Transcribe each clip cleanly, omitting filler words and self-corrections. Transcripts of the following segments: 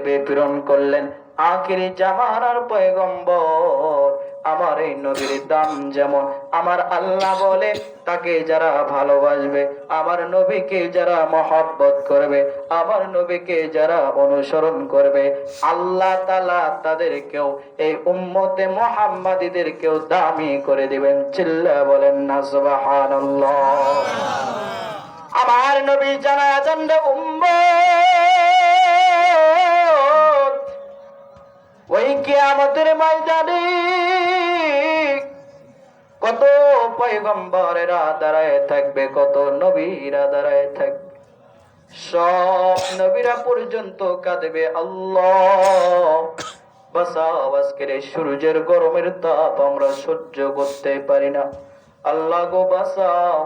পৃথিবী প্রেরণ করলেন আখিরি জামানার পয়গম্বর। আমার এই নবীর দাম যেমন, আমার আল্লাহ বলে তাকে যারা ভালোবাসবে, আমার নবীকে যারা মহব্বত করবে, আমার নবীকে যারা অনুসরণ করবে, আল্লাহ তাআলা তাদেরকেও এই উম্মতে মুহাম্মাদীদেরকেও দামি করে দিবেন। চিল্লায়া বলেন না সুবহানাল্লাহ। আমার নবী জানাজান উম্মত, ওই কিয়ামতের ময়দানে কত পয়গম্বরেরা দাঁড়ায় থাকবে, কত নবীরা দাঁড়ায় থাকবে। সব নবীরা পর্যন্ত কাঁদবে, আল্লাহ বাঁচাও, আজকের এই সূর্যের গরমের তাপ আমরা সহ্য করতে পারি না। আল্লাহ গো বাঁচাও,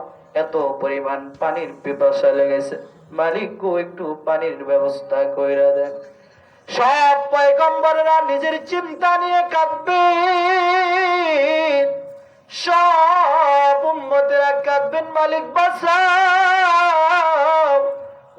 এত পরিমাণ পানির পিপাসা লেগেছে, মালিক গো একটু পানির ব্যবস্থা কইরা দেন। সব পয়গম্বররা নিজের চিন্তা নিয়ে কাঁদবে, সব উম্মতেরা কাঁদবেন, মালিক বাঁচাও।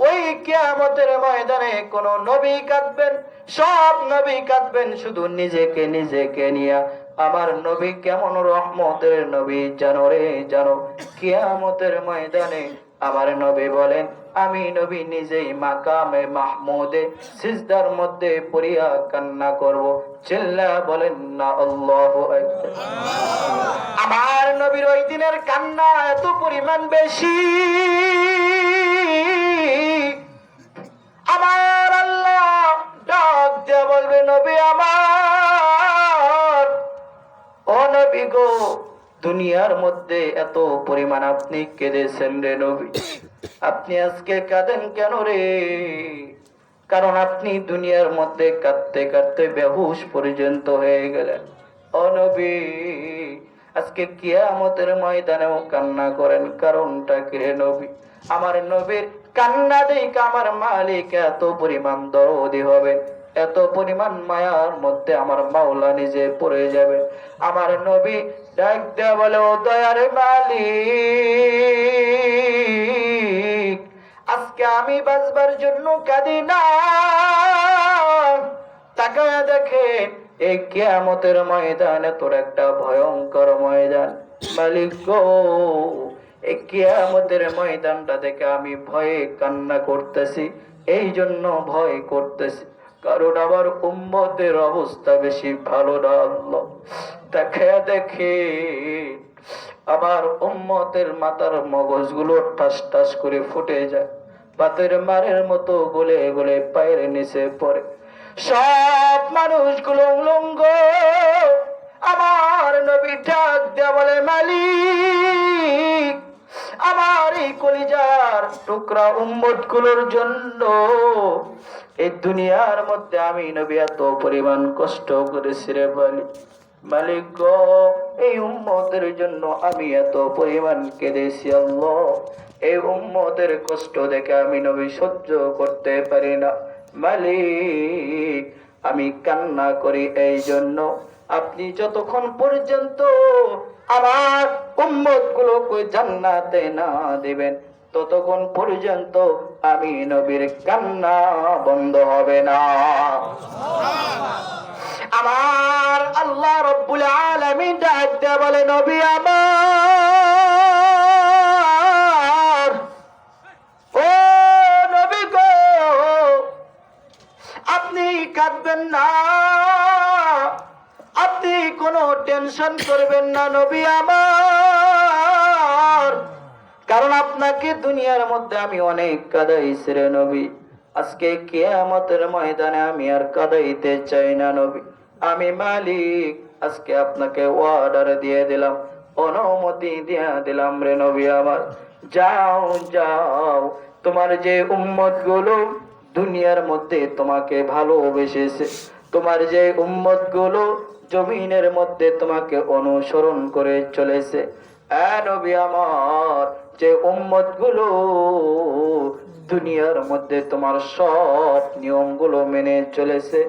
ওই কিয়ামতের ময়দানে কোন নবী কাঁদবেন, সব নবী কাঁদবেন শুধু নিজেকে নিজেকে নিয়ে। আমার নবী কেমন রহমতের নবী জানো রে জানো। কিয়ামতের ময়দানে আমার নবী বলেন, আমি নবী নিজেই মাকামে মাহমুদে সিজদার মধ্যে পড়িয়া কান্না করব। চিল্লা বলেন না আল্লাহু আকবার। আমার নবীর ওই দিনের কান্না এত পরিমাণ বেশি, আমার আল্লাহ ডাক দিয়ে বলবে, নবী আমার, ও নবী গো, দুনিয়ার মধ্যে এত পরিমাণ আপনি কেঁদেছেন রে নবী, আপনি আজকে কাঁদেন কেন রে? কারণ আপনি দুনিয়ার মধ্যে কাঁদতে কাঁদতে বেহুশ পর্যন্ত হয়ে গেলেন। ও নবী, আজকে কিয়ামতের ময়দানেও কান্না করেন, কারণটা কি রে নবী? আমার নবীর কান্না দেখে আমার মালিক এত পরিমাণ দরদি হবে, এত পরিমাণ মায়ার মধ্যে আমার মাওলা নিজে পড়ে যাবে। আমার নবী ডাক দেয়া বলে, ও দয়ার মালিক, আজকে আমি বাঁচবার জন্য কাঁদি না। তাকায়া দেখে এই কিয়ামতের ময়দানে তোর একটা ভয়ঙ্কর ময়দান। মালিক গো, এই কিয়ামতের ময়দানটা দেখে আমি ভয়ে কান্না করতেছি। এই জন্য ভয় করতেছি কারণ আমার উম্মতের অবস্থা বেশি ভালো না। আল্লাহ তাকায়া দেখে আমার উম্মতের মাথার মগজগুলো ঠাস ঠাস করে ফুটে যায়, পাতের মারের মতো গলে গলে পায়ের নিচে পড়ে। সব মানুষগুলো উলঙ্গ। আমার নবী ডাক দেয়া বলে, মালিক, আমার এই কলিজার টুকরা উম্মত গুলোর জন্য এই দুনিয়ার মধ্যে আমি নবী এত পরিমাণ কষ্ট করেছি রে মালিক। মালিক গো, এই উম্মতের জন্য আমি এত পরিমাণ কেঁদেছি। আল্লাহ, এই উম্মতের কষ্ট দেখে আমি নবী সহ্য করতে পারি না। মালিক, আমি কান্না করি এই জন্য আপনি যতক্ষণ পর্যন্ত আমার উম্মত গুলোকে জান্নাতে না দিবেন, ততক্ষণ পর্যন্ত আমি নবীর কান্না বন্ধ হবে না। আমার আল্লাহ রব্বুল আলামিন ডাক দিয়ে বলে, নবী আমার, ও নবী গো, আপনি কাঁদবেন না, আপনি কোনো টেনশন করবেন না নবী আমার, কারণ আপনাকে দুনিয়ার মধ্যে আমি অনেক কাঁদাইছি রে নবী। আজকে কিয়ামতের ময়দানে আমি আর কাঁদাইতে চাই না নবী। আমি মালিক আজকে আপনাকে অর্ডার দিয়ে দিলাম, অনুমতি দিয়ে দিলাম রে নবী আমার, যাও যাও, তোমার যে উম্মত গুলো দুনিয়ার মধ্যে তোমাকে ভালোবেসেছে, তোমার যে উম্মত গুলো জমিনের মধ্যে তোমাকে অনুসরণ করে চলেছে, নবী আমার, যে উম্মত গুলো দুনিয়ার মধ্যে তোমার সব নিয়ম গুলো মেনে চলেছে,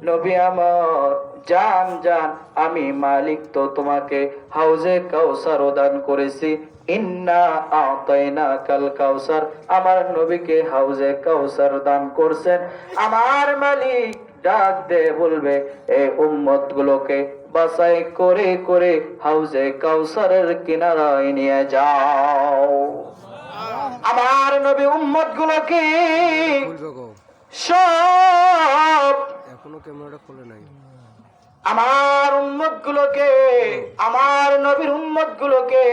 নবী আমার, জান জান, আমি মালিক তো তোমাকে হাউজে কাউসার দান করেছি, ইন্না আতাইনাকাল কাউসার, আমার নবীকে হাউজে কাউসার দান করছেন। আমার মালিক ডাক দে বলবে এই উম্মত গুলোকে বাছাই করে করে হাউজে কাউসারের কিনারায় নিয়ে যাও। আমার নবী উম্মত গুলোকে সব এখনো ক্যামেরাটা খোলে নাই। আমার উম্মত গুলোকে, আমার নবীর উম্মত গুলোকে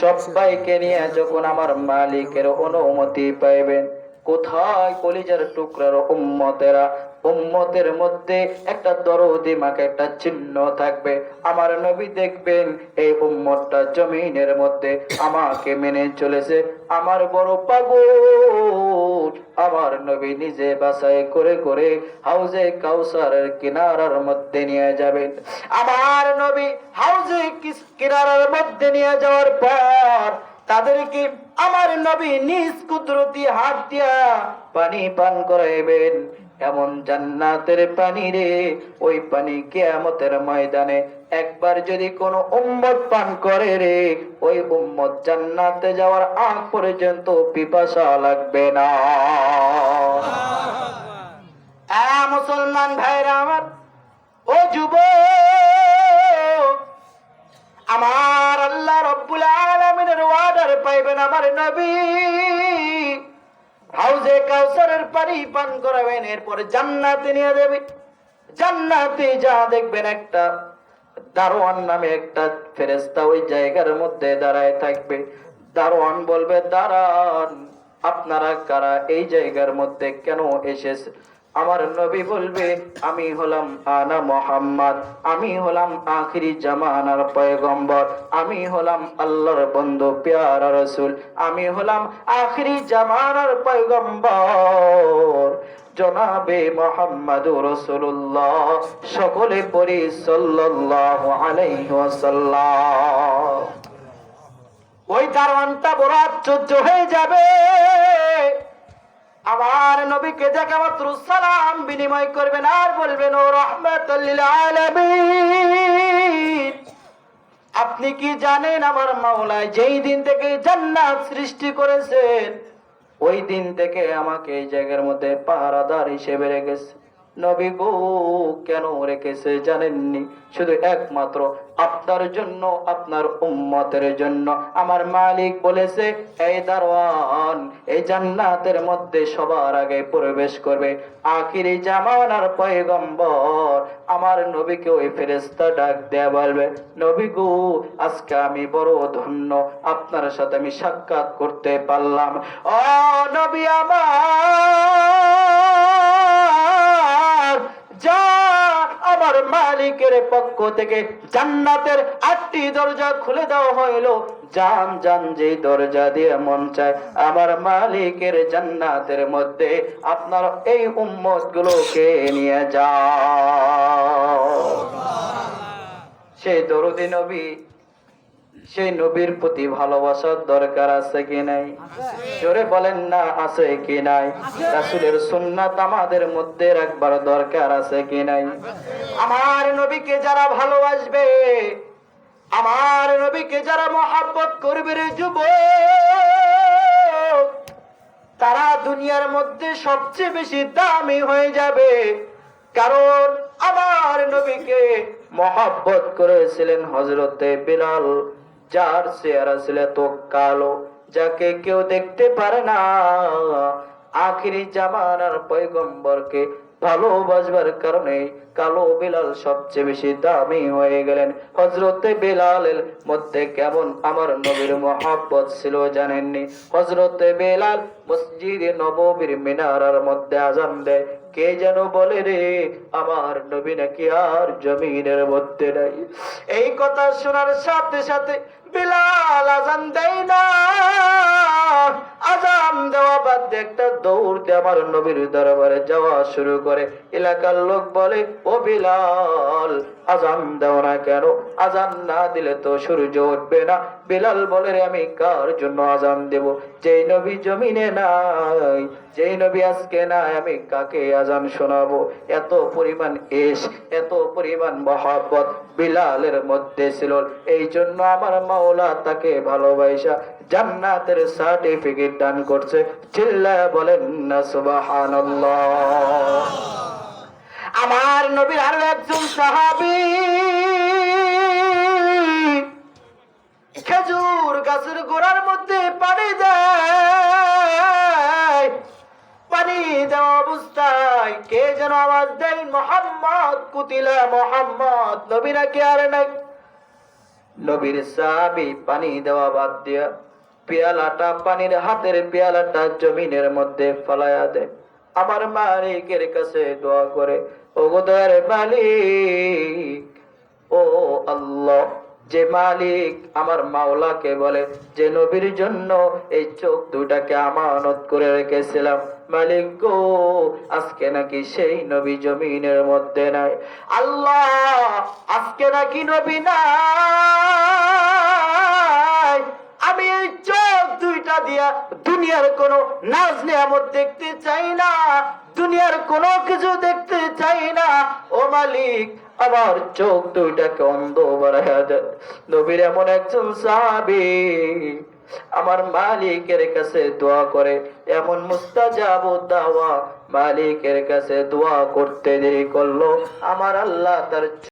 সবাইকে নিয়ে যখন আমার মালিকের অনুমতি পাইবেন, কোথায় কলিজার টুকরার উম্মতেরা, উম্মতের মধ্যে একটা দরদি মাকে একটা চিহ্ন থাকবে। আমার নবী দেখবেন এই উম্মতটা জমিনের মধ্যে আমাকে মেনে চলেছে, আমার বড় পাগল। আমার নবী নিজে বাছাই করে করে হাউজে কাউসারের কিনারার মধ্যে নিয়ে যাবেন। আমার নবী হাউজে কিনারার মধ্যে নিয়ে যাওয়ার পর তাদেরকে আমার নবী নিজ কুদরতি হাত দিয়া পানি পান করাইবেন। এমন জান্নাতের পানি রে, ওই পানি কিয়ামতের ময়দানে একবার যদি কোনো উম্মত পান করে রে, ওই উম্মত জান্নাতে যাওয়ার আগ পর্যন্ত পিপাসা লাগবে না। মুসলমান ভাইরা আমার, ও যুবক, আমার আল্লাহ রব্বুল আলামিনের ওয়াদার পাইবেন আমার নবী হাউজে কাউসারের পানি পান করাবেন, এরপরে জান্নাতে নিয়ে যাবে। জান্নাতে যা দেখবেন একটা দারোয়ান নামে একটা ফেরেশতা ওই জায়গার মধ্যে দাঁড়ায় থাকবে। দারোয়ান বলবে, দাঁড়ান, আপনারা কারা, এই জায়গার মধ্যে কেন এসেছে? আমার নবী বলবে, আমি হলাম আনা মুহাম্মদ, আমি হলাম আখিরি জামানার পয়গম্বর, আমি হলাম আল্লাহর বন্ধু প্যারা রাসূল, আমি হলাম আখিরি জামানার পয়গম্বর জনাবে মুহাম্মদুর রাসূলুল্লাহ। সকলে পড়ি সাল্লাল্লাহু আলাইহি ওয়াসাল্লাম। ওই দারওয়ানটা বড় আশ্চর্য হয়ে যাবে, আমার নবীকে দেখা মাত্র সালাম বিনিময় করবেন আর বলবেন, ও রাহমাতুল লিল আলামিন, আপনি কি জানেন আমার মাওলা যেই দিন থেকে জান্নাত সৃষ্টি করেছেন, ওই দিন থেকে আমাকে এই জায়গার মধ্যে পাহারাদার হিসেবে রেখেছে। নবী গো, কেন রেখেছে জানেননি? শুধু একমাত্র আপনার জন্য, আপনার উম্মতের জন্য। আমার মালিক বলেছে, এই দারওয়ান এই জান্নাতের মধ্যে সবার আগে প্রবেশ করবে আখিরি জামানার পয়গম্বর আমার নবীকে। ওই ফেরেশতা ডাক দেয়া বলবে, নবী গো, আজকে আমি বড় ধন্য, আপনার সাথে আমি সাক্ষাৎ করতে পারলাম। ও নবী আমার, যা আমার মালিকের পক্ষ থেকে জান্নাতের 8টি দরজা খুলে দেওয়া হইলো, যান যান যেই দরজা দিয়ে মন চায় আমার মালিকের জান্নাতের মধ্যে আপনার এই উম্মত গুলোকে নিয়ে যাও। সেই দরদি নবী, সেই নবীর প্রতি ভালোবাসার দরকার আছে কি নাই? জোরে বলেন না, আছে কি নাই? রাসূলের সুন্নাত আমাদের মধ্যে রাখবার দরকার আছে কি নাই? আমার নবীকে যারা ভালোবাসবে, আমার নবীকে যারা মহব্বত করবে রে যুবক, তারা দুনিয়ার মধ্যে সবচেয়ে বেশি দামি হয়ে যাবে। কারণ আমার নবীকে মহব্বত করেছিলেন হযরতে বিলাল, যার চেহারা ছিল তো কালো, যাকে কেউ দেখতে পারে না। আখিরি জামানার পয়গম্বরকে ভালোবাসবার কারণে কালো বিলাল সবচেয়ে বেশি দামি হয়ে গেলেন। হযরতে বিলালের মধ্যে কেমন আমার নবীর মহব্বত ছিল জানেননি? হযরতে বিলাল মসজিদে নববীর মিনারার মধ্যে আযান দেয়, কে যেন বলে রে, আমার নবী নাকি আর জমিনের মধ্যে নাই। এই কথা শোনার সাথে সাথে বিলাল আযান দেয় না, আযান দেওয়া বাদ দিয়ে একটা দৌড়তে আমার নবীর দরবারে যাওয়া শুরু করে। এলাকার লোক বলে, ও বিলাল, আযান দাও না কেন? আযান না দিলে তো সূর্য উঠবে না। বিলাল বলে, রে আমি কার জন্য আযান দেব? যেই নবী জমিনে নাই, যেই নবী আজকে নাই, আমি কাকে আযান শোনাবো? এত পরিমাণ এত পরিমাণ মহব্বত বিলালের মধ্যে ছিল। এই জন্য আমার মাওলা তাকে ভালোবাসা জান্নাতের সার্টিফিকেট দান করছে। চিল্লায়া বলেন না সুবহানাল্লাহ। আমার নবীর আরো একজন সাহাবী খেজুর গাছের গোড়ার মধ্যে পানি দেয়। পানি দেওয়া অবস্থায় কে যেন আওয়াজ দেয়, মোহাম্মদ কুতিলা মোহাম্মদ। নবী নাকি আর নাই। নবীর সাহাবী পানি দেওয়া বাদ দিয়া পেয়ালাটা, পানির হাতের পেয়ালাটা জমিনের মধ্যে ফলায়া দেয়। আমার মালিকের কাছে দোয়া করে, ও গো দয়ার মালিক, ও আল্লাহ, যে মালিক আমার মাওলাকে বলে যে নবীর জন্য এই চোখ দুটাকে আমানত করে রেখেছিলাম, মালিক গো আজকে নাকি সেই নবী জমিনের মধ্যে নাই। আল্লাহ আজকে নাকি নবী নাই। আমি এই চোখ দুইটা দিয়া দুনিয়ার কোন নাজ নিয়ামত দেখতে চাই না, দুনিয়ার কোনো কিছু দেখতে চাই না। ও মালিক আমার চোখ দুইটাকে অন্ধ বানায়া দেন। নবীর এমন একজন সাহাবী আমার মালিকের কাছে দোয়া করে, এমন মুস্তাজাবুদ দাওয়া, মালিকের কাছে দোয়া করতে দেরি করলো, আমার আল্লাহ তার